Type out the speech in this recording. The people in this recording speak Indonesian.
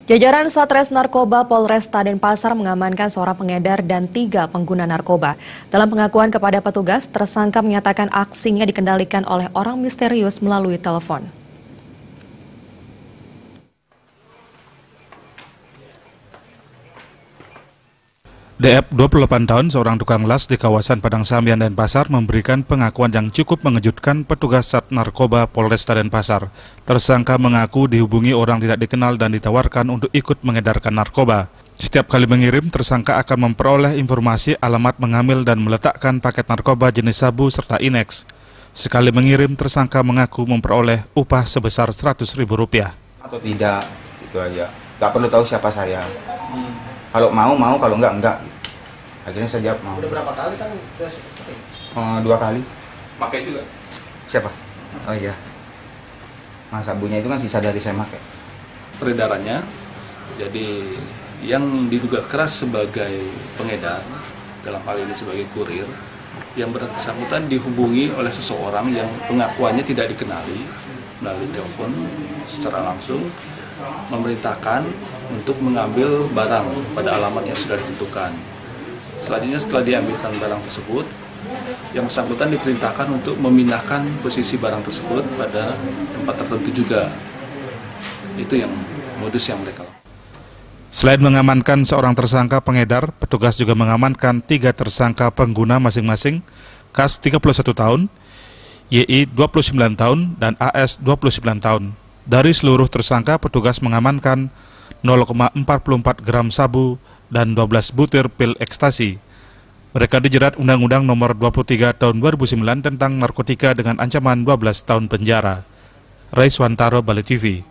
Jajaran Satres Narkoba Polresta Denpasar mengamankan seorang pengedar dan 3 pengguna narkoba. Dalam pengakuan kepada petugas, tersangka menyatakan aksinya dikendalikan oleh orang misterius melalui telepon. DF 28 tahun, seorang tukang las di kawasan Padang Sambian Denpasar memberikan pengakuan yang cukup mengejutkan petugas Sat Narkoba Polresta Denpasar. Tersangka mengaku dihubungi orang tidak dikenal dan ditawarkan untuk ikut mengedarkan narkoba. Setiap kali mengirim, tersangka akan memperoleh informasi alamat mengambil dan meletakkan paket narkoba jenis sabu serta Inex. Sekali mengirim, tersangka mengaku memperoleh upah sebesar Rp100.000. Atau tidak, itu aja. Gak perlu tahu siapa saya. Kalau mau, kalau enggak. Akhirnya saya jawab mau. Udah berapa kali kan? 2 kali. Pakai juga? Siapa? Oh iya. Nah, sabunya itu kan sisa dari saya pakai. Peredarannya, jadi yang diduga keras sebagai pengedar, dalam hal ini sebagai kurir, yang bersangkutan dihubungi oleh seseorang yang pengakuannya tidak dikenali melalui telepon secara langsung, memerintahkan untuk mengambil barang pada alamat yang sudah ditentukan. Selanjutnya setelah diambilkan barang tersebut, yang bersangkutan diperintahkan untuk memindahkan posisi barang tersebut pada tempat tertentu juga. Itu yang modus yang mereka lakukan. Selain mengamankan seorang tersangka pengedar, petugas juga mengamankan 3 tersangka pengguna masing-masing, KAS 31 tahun, YI 29 tahun, dan AS 29 tahun. Dari seluruh tersangka, petugas mengamankan 0,44 gram sabu dan 12 butir pil ekstasi. Mereka dijerat Undang-Undang Nomor 23 Tahun 2009 tentang narkotika dengan ancaman 12 tahun penjara. Raiswantaro, Bali TV.